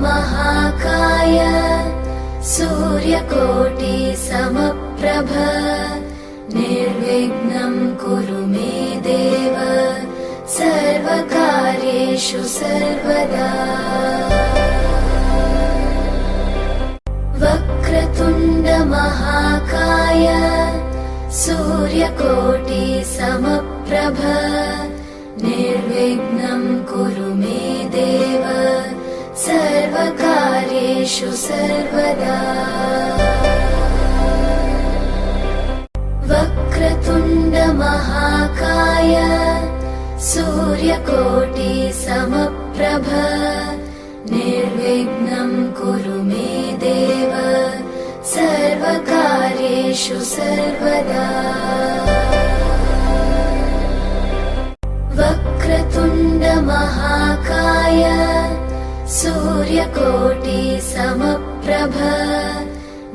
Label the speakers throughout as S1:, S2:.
S1: वक्रतुण्डमहाकाय सूर्यकोटि समप्रभ निर्विघ्नं कुरु मे देव सर्वकार्येषु सर्वदा। वक्रतुण्डमहाकाय सूर्यकोटि समप्रभ निर्विघ्नं कुरु मे देव सर्वकार्येषु सर्वदा। वक्रतुण्डमहाकाय सूर्यकोटि समप्रभ निर्विघ्नं कुरु मे देव सर्वकार्येषु सर्वदा। वक्रतुण्डमहाकाय सूर्यकोटि समप्रभ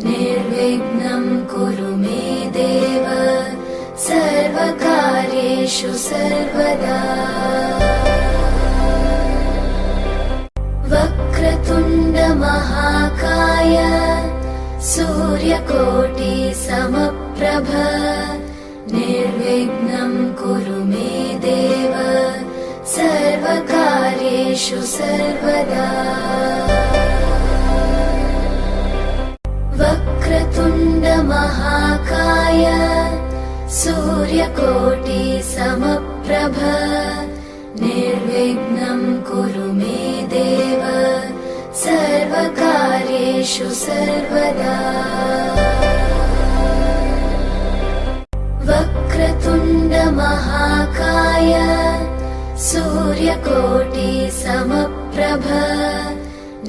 S1: निर्विघ्नं कुरु मे देव सर्वकार्येषु सर्वदा। वक्रतुण्डमहाकाय सूर्यकोटि समप्रभ निर्विघ्नं कुरु मे देव सर्वकार्येषु सर्वदा। वक्रतुण्डमहाकाय सूर्यकोटि समप्रभ निर्विघ्नं कुरु मे देव सर्वकार्येषु सर्वदा। वक्रतुण्डमहाकाय सूर्यकोटि समप्रभ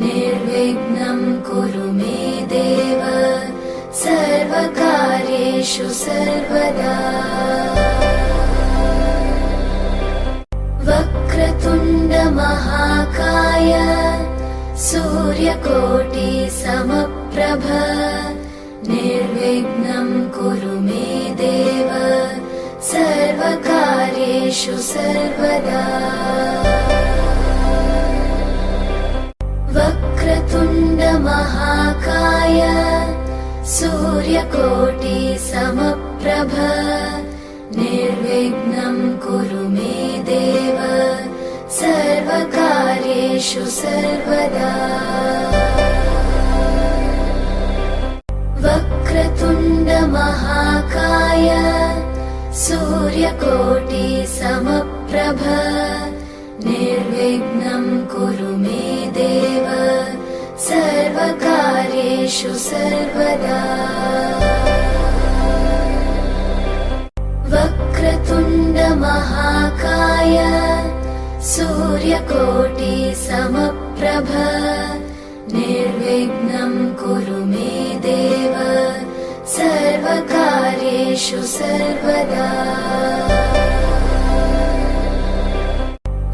S1: निर्विघ्नं कुरु मे देव सर्वकार्येषु सर्वदा। वक्रतुण्डमहाकाय सूर्यकोटि समप्रभ निर्विघ्नं कुरु मे देव सर्वकार्येषु सर्वदा। वक्रतुण्डमहाकाय सूर्यकोटि समप्रभ निर्विघ्नं कुरु मे देव सर्वकार्येषु सर्वदा। वक्रतुण्डमहाकाय सूर्यकोटि समप्रभ निर्विघ्नं कुरु मे देव सर्वकार्येषु सर्वदा। वक्रतुण्डमहाकाय सूर्यकोटि समप्रभ निर्विघ्नं कुरु मे देव सर्वकार्येषु सर्वदा।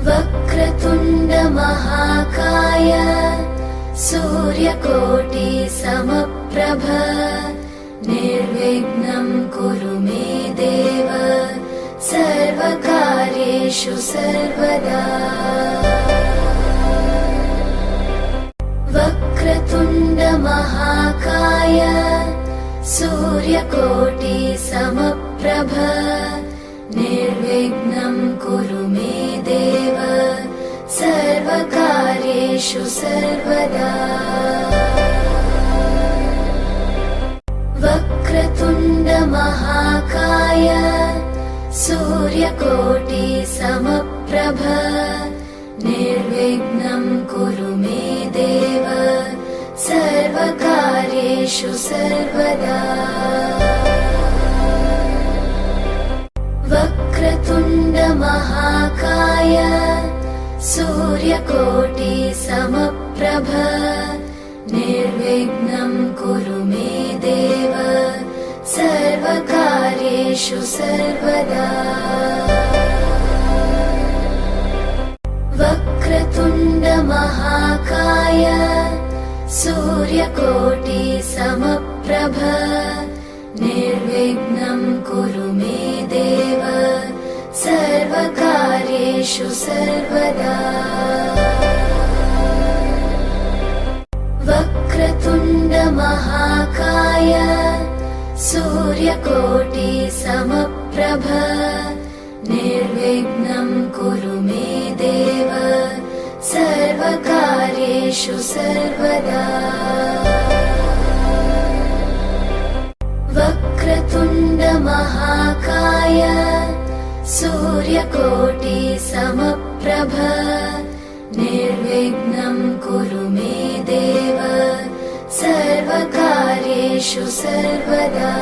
S1: वक्रतुण्डमहाकाय सूर्यकोटि समप्रभ निर्विघ्नं कुरु मे देव सर्वकार्येषु सर्वदा। वक्रतुण्डमहाकाय सूर्यकोटि समप्रभ निर्विघ्नं कुरु मे देव सर्वकार्येषु सर्वदा। वक्रतुण्डमहाकाय सूर्यकोटि समप्रभ निर्विघ्नं कुरु मे देव सर्वकार्येषु सर्वदा। वक्रतुण्डमहाकाय सूर्यकोटि समप्रभ निर्विघ्नं कुरु मे देव सर्वकार्येषु सर्वदा। वक्रतुण्डमहाकाय सूर्यकोटि समप्रभ निर्विघ्नं कुरु मे देव सर्वकार्येषु सर्वदा। महाकाय सूर्यकोटि समप्रभ निर्विघ्नं कुरु मे देव सर्वकार्येषु सर्वदा। वक्रतुण्ड महाकाय सूर्यकोटि समप्रभ निर्विघ्नं कुरु मे देव सर्वकार्येषु सर्वदा।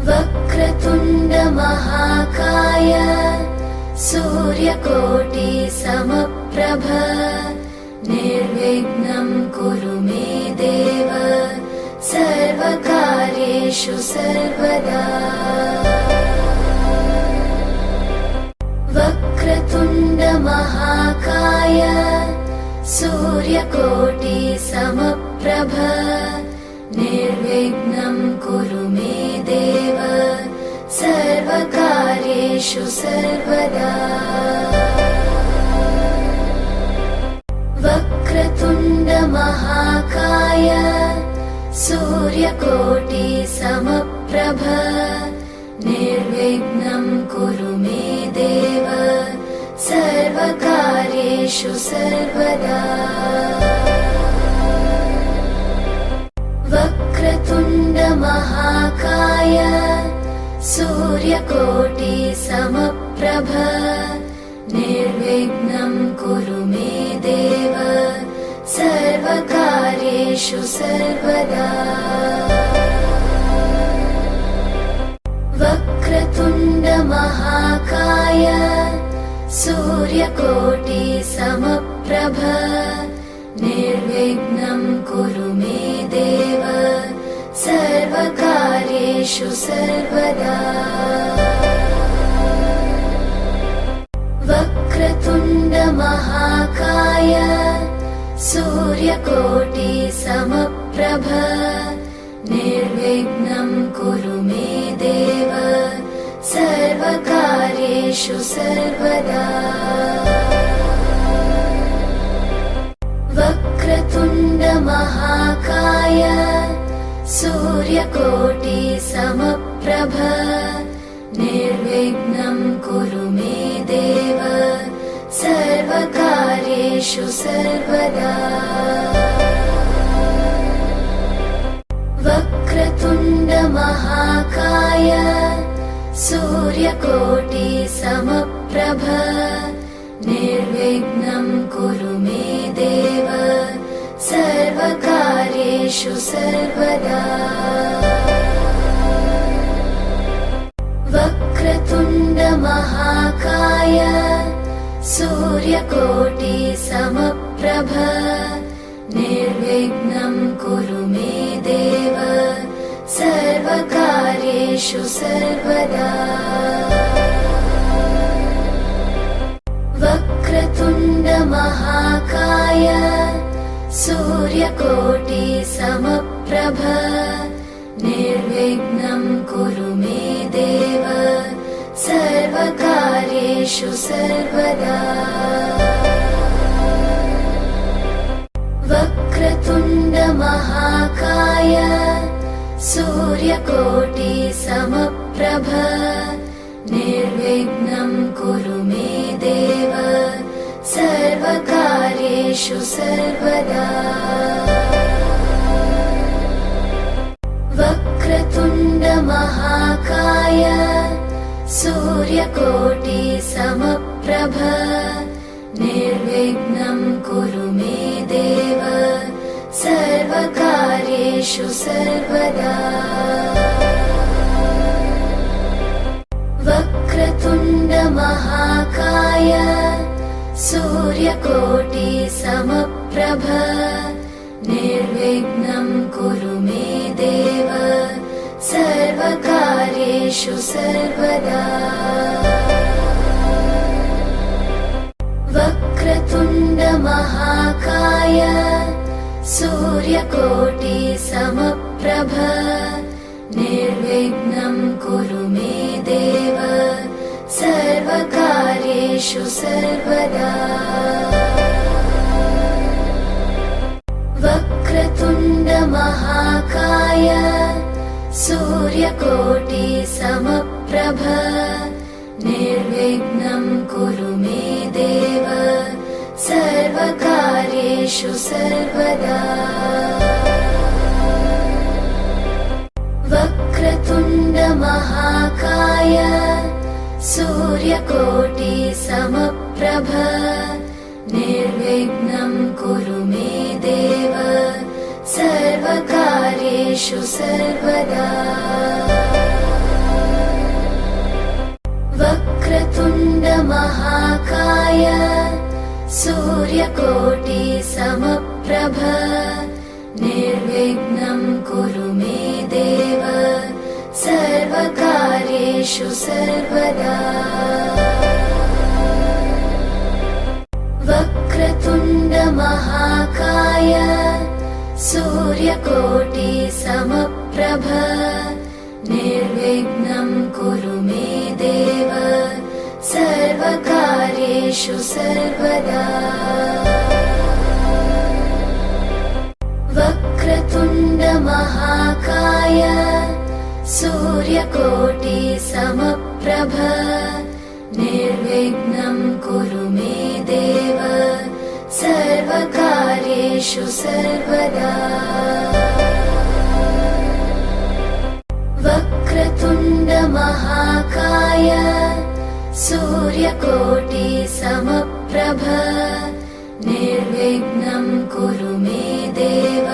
S1: वक्रतुण्ड महाकाय सूर्यकोटि समप्रभ निर्विघ्नं कुरु मे देव सर्वकार्येषु सर्वदा। वक्रतुण्ड महाकाय सूर्यकोटि समप्रभ निर्विघ्नं कुरु मे देव सर्वकार्येषु सर्वदा। वक्रतुण्ड महाकाय सूर्यकोटि समप्रभ निर्विघ्नं कुरु मे देव सर्वकार्येषु सर्वदा। वक्रतुण्ड महाकाय सूर्यकोटि समप्रभ निर्विघ्नं कुरु मे देव सर्वकार्येषु सर्वदा। वक्रतुण्ड महाकाय सूर्यकोटि समप्रभ निर्विघ्नं कुरु मे देव सर्वकार्येषु सर्वदा। वक्रतुण्ड महाकाय सूर्यकोटि समप्रभ निर्विघ्नं कुरु मे देव सर्वकार्येषु सर्वदा। वक्रतुण्ड महाकाय सूर्यकोटि समप्रभ निर्विघ्नं कुरु मे देव सर्वकार्येषु सर्वदा। वक्रतुण्ड महाकाय सूर्यकोटि समप्रभ निर्विघ्नं कुरु मे देव सर्वकार्येषु सर्वदा। वक्रतुण्ड महाकाय सूर्यकोटि समप्रभ निर्विघ्नं कुरु मे देव सर्वकार्येषु सर्वदा। वक्रतुण्ड महाकाय सूर्यकोटि समप्रभ निर्विघ्नं कुरु मे देव सर्वकार्येषु सर्वदा। वक्रतुण्ड महाकाय सूर्यकोटि समप्रभ निर्विघ्नं कुरु मे देव सर्वकार्येषु सर्वदा। वक्रतुण्ड महाकाय सूर्यकोटि समप्रभ निर्विघ्नं कुरु मे देव सर्वकार्येषु सर्वदा। वक्रतुण्ड महाकाय सूर्यकोटि समप्रभ निर्विघ्नं कुरु मे देव सर्वकार्येषु सर्वदा। वक्रतुण्ड महाकाय सूर्यकोटि समप्रभ निर्विघ्नं कुरु मे देव सर्वकार्येषु सर्वदा। वक्रतुण्ड कुरु मे देव सर्वकार्येषु सर्वदा। वक्रतुण्ड महाकाय सूर्यकोटि समप्रभ निर्विघ्नं कुरु मे देव सर्वकार्येषु सर्वदा। वक्रतुण्ड महाकाय सूर्यकोटि समप्रभ निर्विघ्नं कुरु मे देव सर्वकार्येषु सर्वदा। वक्रतुण्ड महाकाय सूर्यकोटि समप्रभ निर्विघ्नं कुरु मे देव सर्वकार्येषु सर्वदा। वक्रतुण्ड महाकाय सूर्यकोटि समप्रभ निर्विघ्नं कुरु मे देव सर्वकार्येषु सर्वदा। वक्रतुण्ड महाकाय सूर्यकोटि समप्रभ निर्विघ्नं कुरु मे देव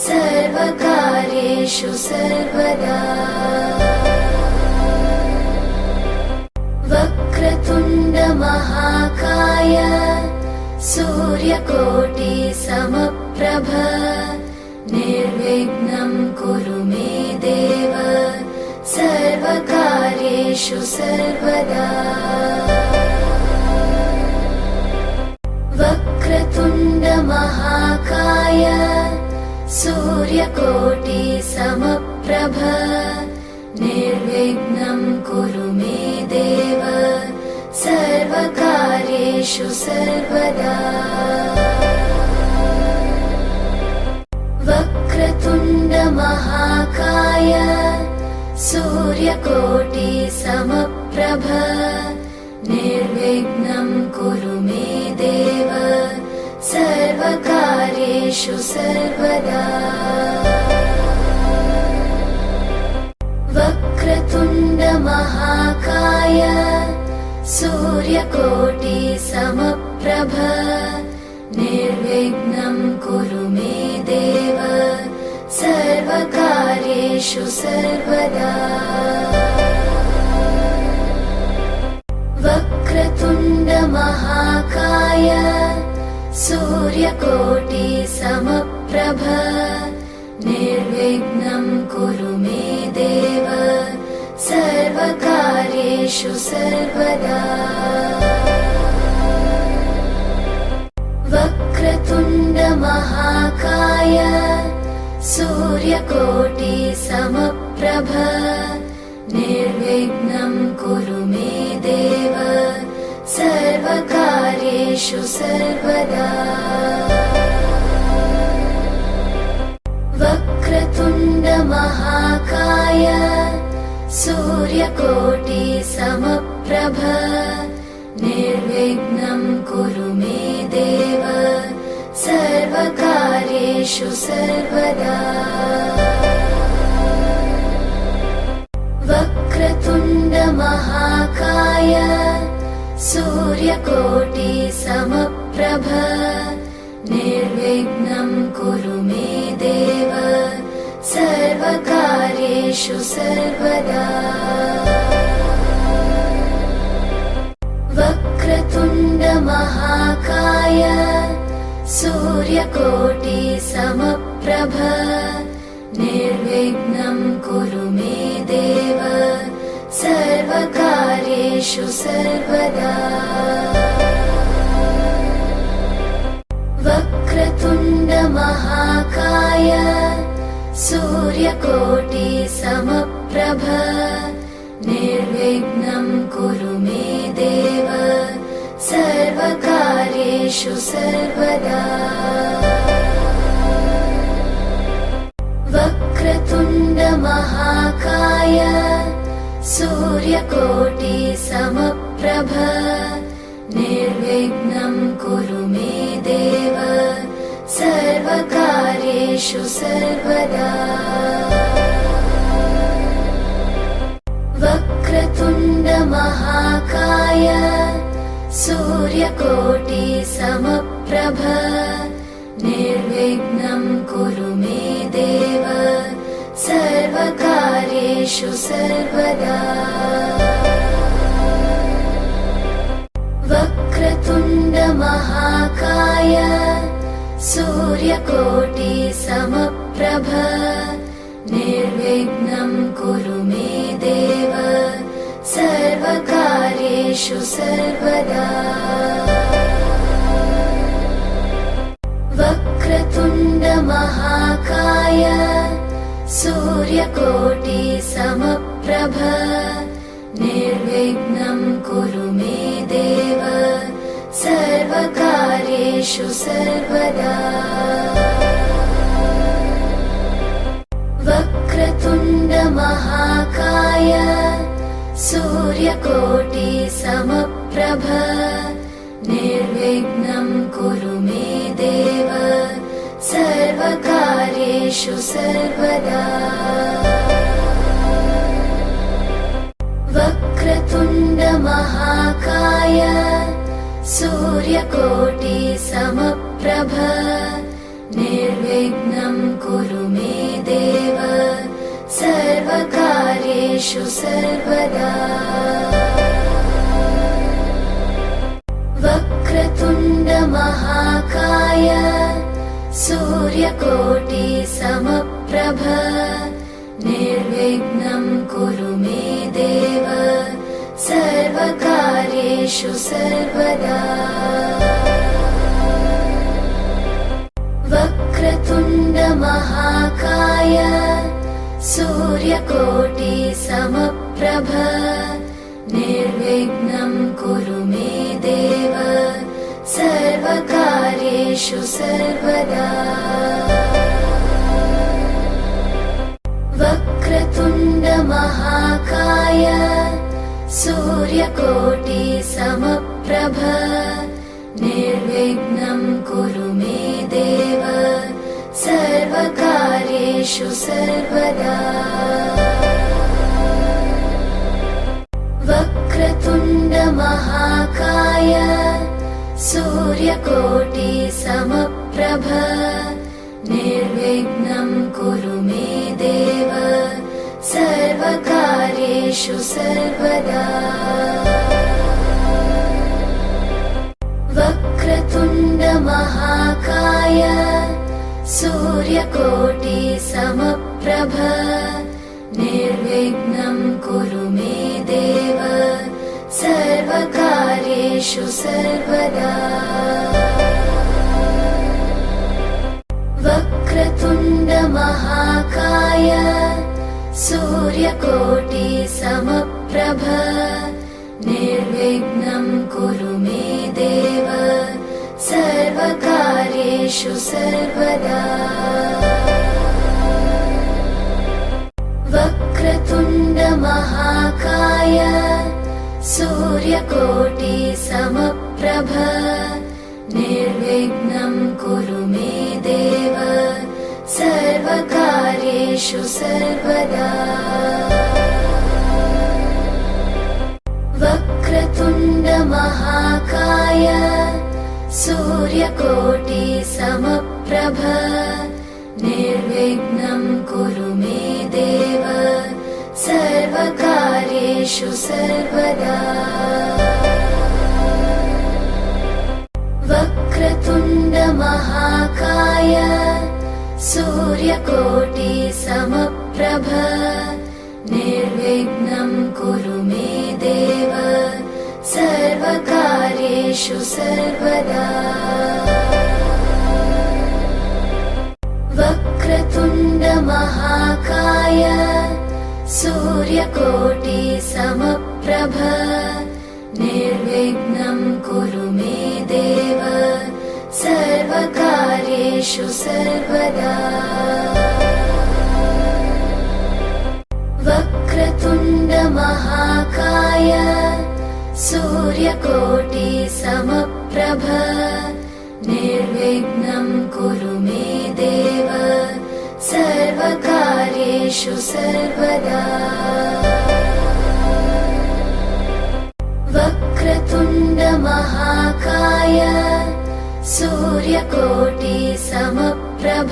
S1: सर्वकार्येषु सर्वदा। वक्रतुण्ड महाकाय सूर्यकोटि समप्रभ निर्विघ्नं कुरु मे देव सर्वकार्येषु सर्वदा। वक्रतुण्ड महाकाय सूर्यकोटि समप्रभ निर्विघ्नं कुरु मे देव सर्वकार्येषु सर्वदा। वक्रतुण्ड महाकाय सूर्यकोटि समप्रभ निर्विघ्नं कुरु मे देव सर्वकार्येषु सर्वदा। वक्रतुण्ड महाकाय सूर्यकोटि समप्रभ निर्विघ्नं कुरु मे देव सर्वकार्येषु सर्वदा। वक्रतुण्ड महाकाय सूर्यकोटि समप्रभ निर्विघ्नं कुरु मे देव सर्वकार्येषु सर्वदा। वक्रतुण्ड महाकाय सूर्यकोटि समप्रभ निर्विघ्नं कुरु मे देव सर्वकार्येषु सर्वदा। वक्रतुण्ड महाकाय सूर्यकोटि समप्रभ निर्विघ्नं कुरु मे देव सर्वकार्येषु सर्वदा। वक्रतुण्ड महाकाय सूर्यकोटि समप्रभ निर्विघ्नं कुरु मे देव सर्वकार्येषु सर्वदा। वक्रतुण्ड महाकाय सूर्यकोटि समप्रभ निर्विघ्नं कुरु मे देव सर्वकार्येषु सर्वदा। वक्रतुण्ड महाकाय सूर्यकोटि समप्रभ निर्विघ्नं कुरु मे देव सर्वकार्येषु सर्वदा। वक्रतुण्ड महाकाय सूर्यकोटि समप्रभ समप्रभ निर्विघ्नं कुरु मे देव सर्वकार्येषु सर्वदा वक्रतुण्ड महाकाय सूर्यकोटि समप्रभ निर्विघ्नं कुरु मे देव सर्वकार्येषु सर्वदा वक्रतुण्ड महाकाय सूर्यकोटि समप्रभ निर्विघ्नं कुरु मे देव सर्वकार्येषु सर्वदा वक्रतुण्ड महाकाय सूर्यकोटि समप्रभ निर्विघ्नं कुरु मे देव सर्वकार्येषु सर्वदा वक्रतुण्ड महाकाय सूर्यकोटि समप्रभ निर्विघ्नं कुरु मे देव सर्वकार्येषु सर्वदा वक्रतुण्ड महाकाय सूर्यकोटि समप्रभ निर्विघ्नं कुरु मे देव सर्वकार्येषु सर्वदा वक्रतुण्ड महाकाय सूर्यकोटि समप्रभ निर्विघ्नं कुरु मे देव सर्वकार्येषु सर्वदा वक्रतुण्ड महाकाय सूर्यकोटि समप्रभ निर्विघ्नं कुरु मे देव सर्वकार्येषु सर्वदा वक्रतुण्ड महाकाय सूर्यकोटि समप्रभ निर्विघ्नं कुरु मे देव सर्वकार्येषु सर्वदा वक्रतुण्ड महाकाय सूर्यकोटि समप्रभ निर्विघ्नं कुरु मे देव सर्वकार्येषु सर्वदा वक्रतुण्ड महाकाय सूर्यकोटि समप्रभ निर्विघ्नं कुरु मे देव सर्वकार्येषु सर्वदा वक्रतुण्ड महाकाय सूर्यकोटि समप्रभ निर्विघ्नं कुरु मे देव सर्वकार्येषु सर्वदा वक्रतुण्ड महाकाय सूर्यकोटि समप्रभ निर्विघ्नं कुरु मे देव सर्वकार्येषु सर्वदा वक्रतुण्ड महाकाय सूर्यकोटि समप्रभ निर्विघ्नं कुरु मे देव सर्वकार्येषु सर्वदा वक्रतुण्ड महाकाय सूर्यकोटि समप्रभ निर्विघ्नं कुरु मे देव सर्वकार्येषु सर्वदा वक्रतुण्ड महाकाय सूर्यकोटि समप्रभ निर्विघ्नं कुरु मे देव सर्वकार्येषु सर्वदा वक्रतुण्ड महाकाय सूर्यकोटि समप्रभ निर्विघ्नं कुरु मे देव सर्वकार्येषु सर्वदा। वक्रतुण्ड महाकाय सूर्यकोटि समप्रभ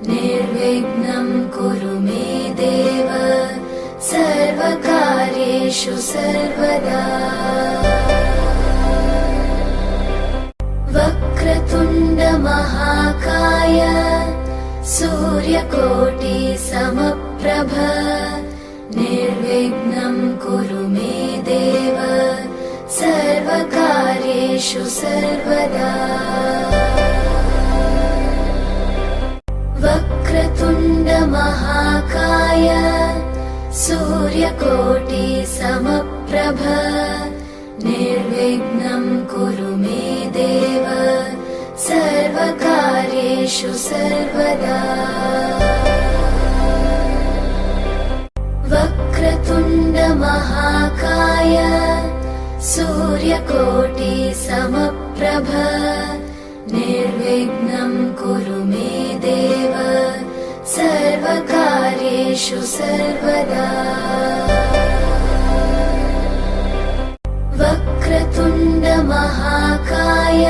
S1: निर्विघ्नं कुरु मे देव सर्वकार्येषु सर्वदा। वक्रतुण्ड महाकाय सूर्यकोटि समप्रभ निर्विघ्नं कुरु मे देव सर्वकार्येषु सर्वदा। वक्रतुण्ड महाकाय सूर्यकोटि समप्रभ निर्विघ्नं कुरु मे देव सर्वकार्येषु सर्वदा। वक्रतुण्ड महाकाय सूर्यकोटि समप्रभ निर्विघ्नं कुरु मे देव सर्वकार्येषु सर्वदा। वक्रतुण्ड महाकाय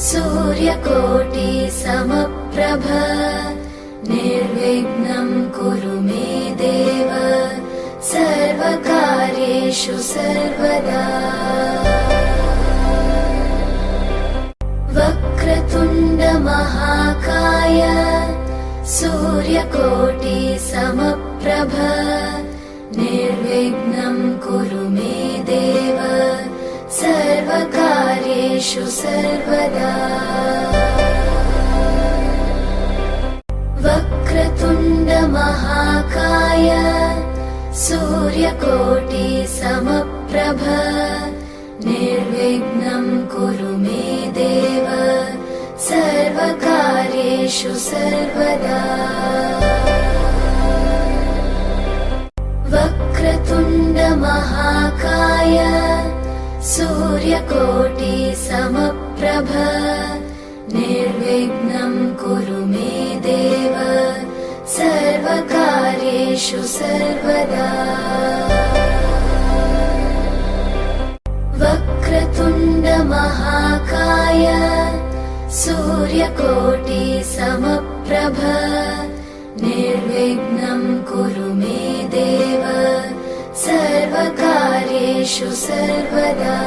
S1: सूर्यकोटि समप्रभ निर्विघ्नं कुरु मे देव सर्वकार्येषु सर्वदा। वक्रतुण्ड महाकाय सूर्यकोटि समप्रभ निर्विघ्नं कुरु मे देव सर्वकार्येषु सर्वदा। वक्रतुण्ड महाकाय सूर्यकोटि समप्रभ निर्विघ्नं कुरु मे देव सर्वकार्येषु सर्वदा। वक्रतुण्ड महाकाय सूर्यकोटि समप्रभ निर्विघ्नं कुरु मे देव सर्वकार्येषु सर्वदा। वक्रतुण्ड महाकाय सूर्यकोटि समप्रभ निर्विघ्नं कुरु मे देव सर्वकार्येषु सर्वदा।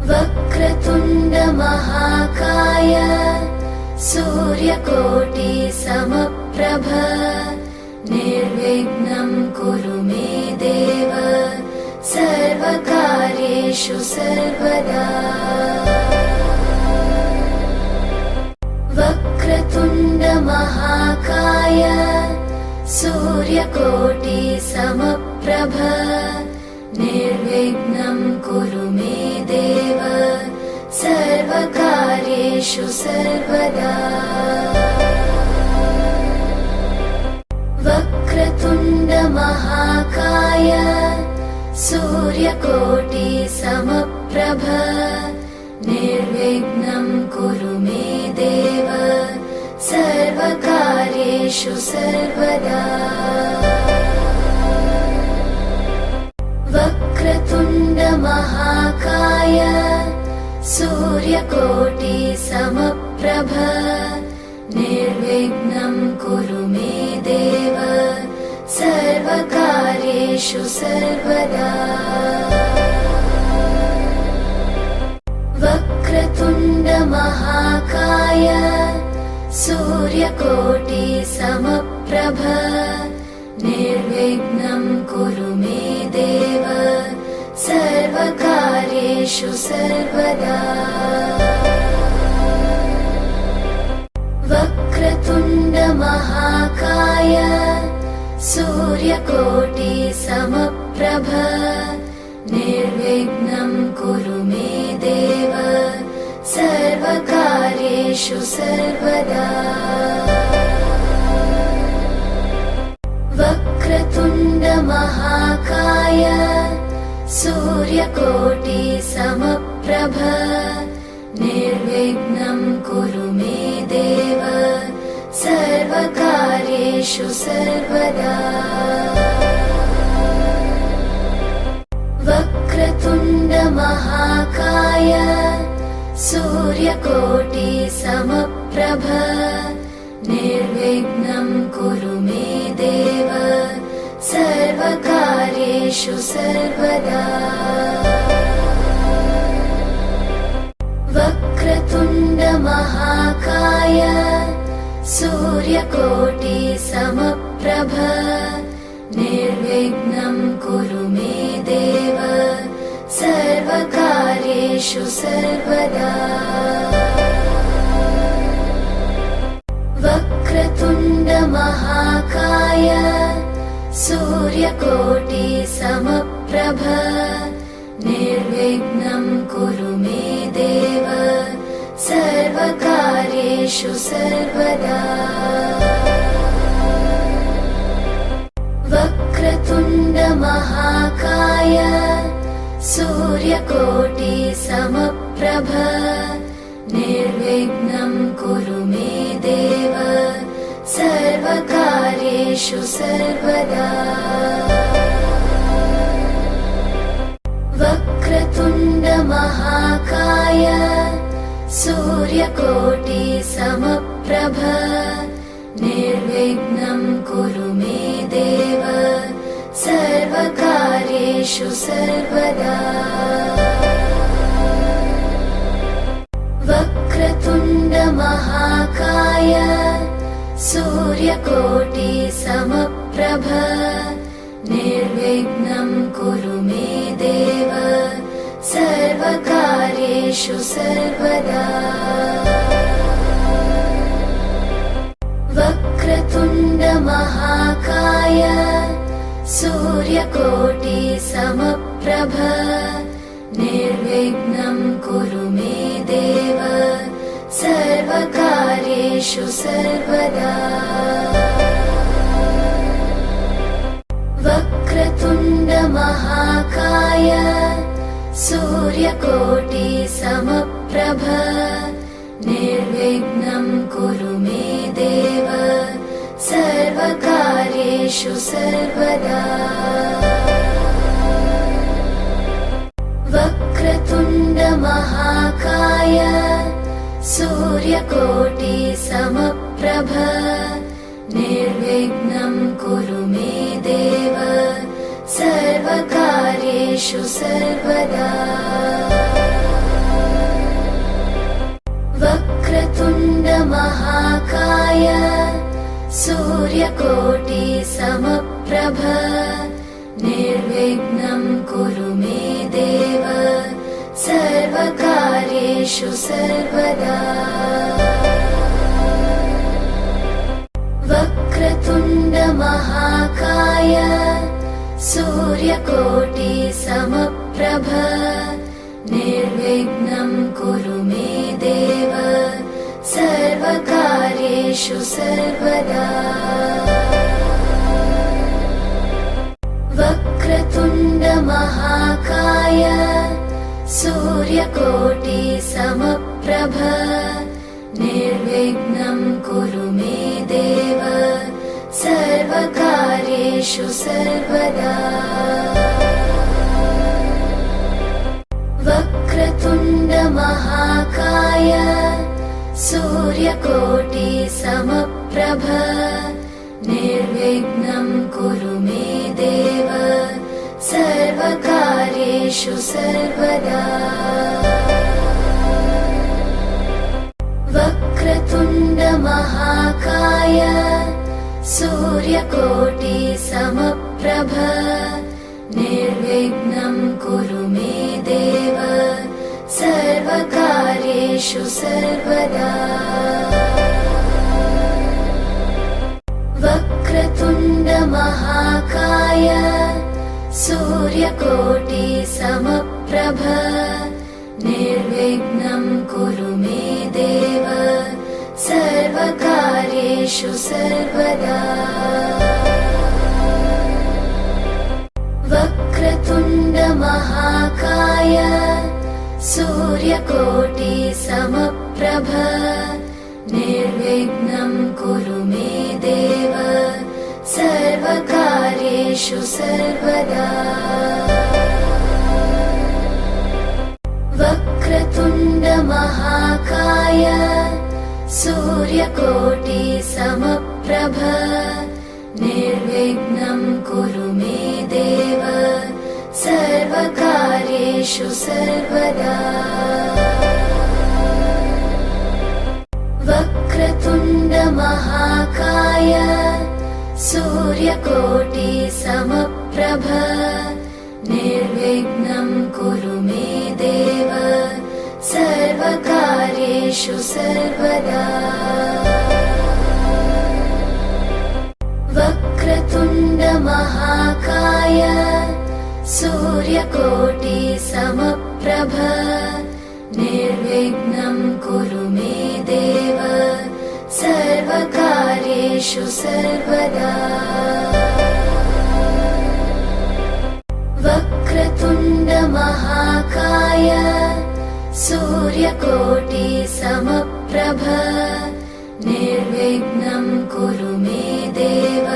S1: वक्रतुण्ड महाकाय सूर्यकोटि समप्रभ निर्विघ्नं कुरु मे देव सर्वकार्येषु सर्वदा। वक्रतुण्ड महाकाय सूर्यकोटि समप्रभ निर्विघ्नं कुरु मे देव सर्वकार्येषु सर्वदा। वक्रतुण्ड महाकाय सूर्यकोटि समप्रभ निर्विघ्नं कुरु मे देव सर्वकार्येषु सर्वदा। वक्रतुण्ड महाकाय सूर्यकोटि समप्रभ निर्विघ्नं कुरु मे देव सर्वकार्येषु सर्वदा। वक्रतुण्ड महाकाय सूर्यकोटि समप्रभ निर्विघ्नं कुरु मे देव सर्वकार्येषु सर्वदा। वक्रतुण्ड महाकाय सूर्यकोटि समप्रभ निर्विघ्नं कुरु मे देव सर्वकार्येषु सर्वदा। वक्रतुण्ड महाकाय सूर्यकोटि समप्रभ निर्विघ्नं कुरु मे देव सर्वकार्येषु सर्वदा वक्रतुण्ड महाकाय सूर्यकोटि समप्रभ निर्विघ्नं कुरु मे देव सर्वकार्येषु सर्वदा वक्रतुण्ड महाकाय सूर्यकोटि समप्रभ निर्विघ्नं कुरु मे देव सर्वकार्येषु सर्वदा वक्रतुण्ड महाकाय सूर्यकोटि समप्रभ निर्विघ्नं कुरु मे देव सर्वकार्येषु सर्वदा वक्रतुण्ड महाकाय सूर्यकोटि समप्रभ निर्विघ्नं कुरु मे देव सर्वकार्येषु सर्वदा वक्रतुण्ड महाकाय सूर्यकोटि समप्रभ निर्विघ्नं कुरु मे देव सर्वकार्येषु सर्वदा वक्रतुण्ड महाकाय सूर्यकोटि समप्रभ निर्विघ्नं कुरु मे देव सर्वकार्येषु सर्वदा वक्रतुण्ड महाकाय सूर्यकोटि समप्रभ निर्विघ्नं कुरु मे देव सर्वकार्येषु सर्वदा वक्रतुण्ड महाकाय सूर्यकोटि समप्रभ निर्विघ्नं कुरु मे देव सर्वकार्येषु सर्वदा वक्रतुण्ड महाकाय सूर्यकोटि समप्रभ निर्विघ्नं कुरु मे देव सर्वकार्येषु सर्वदा वक्रतुण्ड महाकाय सूर्यकोटि समप्रभ निर्विघ्नं कुरु मे देव सर्वकार्येषु सर्वदा वक्रतुण्ड महाकाय सूर्यकोटि समप्रभ निर्विघ्नं कुरु मे देव सर्वकार्येषु सर्वदा वक्रतुण्ड महाकाय सूर्यकोटि समप्रभ निर्विघ्नं कुरु मे देव सर्वकार्येषु सर्वदा वक्रतुण्ड महाकाय सूर्यकोटि समप्रभ निर्विघ्नं कुरु मे देव सर्वकार्येषु सर्वदा वक्रतुण्ड महाकाय सूर्यकोटि समप्रभ निर्विघ्नं कुरु मे देव सर्वकार्येषु सर्वदा वक्रतुण्ड महाकाय सूर्यकोटि समप्रभ निर्विघ्नं कुरु मे देव सर्वकार्येषु सर्वदा वक्रतुण्ड वक्रतुण्डमहाकाय सूर्यकोटिसमप्रभ निर्विघ्नं कुरु मे देव सर्वकार्येषु सर्वदा। वक्रतुण्डमहाकाय सूर्यकोटिसमप्रभ निर्विघ्नं कुरु मे देव सर्वकार्येषु सर्वदा। वक्रतुण्डमहाकाय सूर्यकोटिसमप्रभ निर्विघ्नं कुरु मे देव सर्वकार्येषु सर्वदा। वक्रतुण्डमहाकाय सूर्यकोटिसमप्रभ निर्विघ्नं कुरु मे देव सर्वकार्येषु सर्वदा। वक्रतुण्डमहाकाय सूर्यकोटिसमप्रभ निर्विघ्नं कुरु मे देव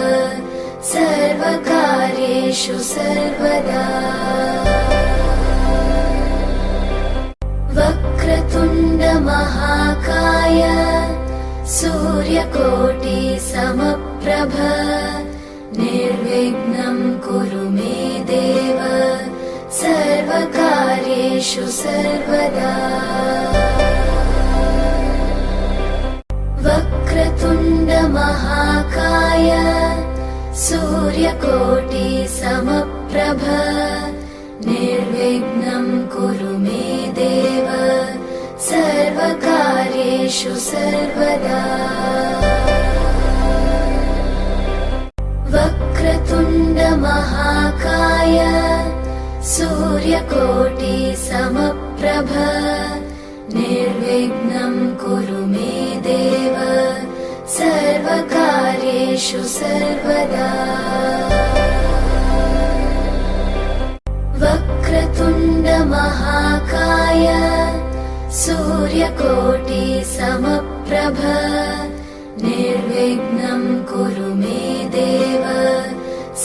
S1: सर्वकार्येषु सर्वदा। वक्रतुण्डमहाकाय सूर्यकोटिसमप्रभ निर्विघ्नं कुरु मे देव सर्वकार्येषु सर्वदा। वक्रतुण्डमहाकाय सूर्यकोटिसमप्रभ निर्विघ्नं कुरु मे देव सर्वकार्येषु सर्वदा। वक्रतुण्डमहाकाय सूर्यकोटिसमप्रभ निर्विघ्नं कुरु मे देव सर्वकार्येषु सर्वदा। वक्रतुण्डमहाकाय सूर्यकोटिसमप्रभ निर्विघ्नं कुरु मे देव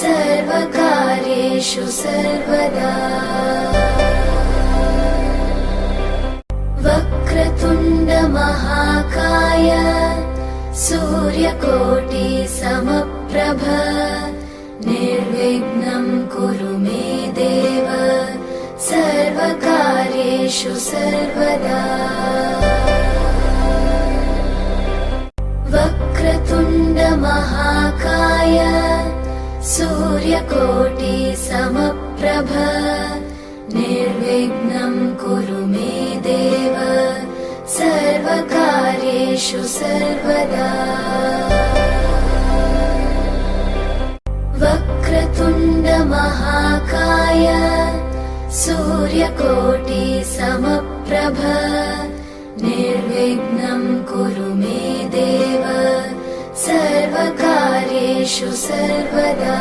S1: सर्वकार्येषु सर्वदा। वक्रतुण्डमहाकाय सूर्यकोटिसमप्रभ निर्विघ्नं कुरु मे देव सर्वकार्येषु सर्वदा। वक्रतुण्डमहाकाय सूर्यकोटिसमप्रभ निर्विघ्नं कुरु मे देव सर्वकार्येषु सर्वदा। वक्रतुण्डमहाकाय सूर्यकोटिसमप्रभ निर्विघ्नं कुरु मे देव सर्वकार्येषु सर्वदा।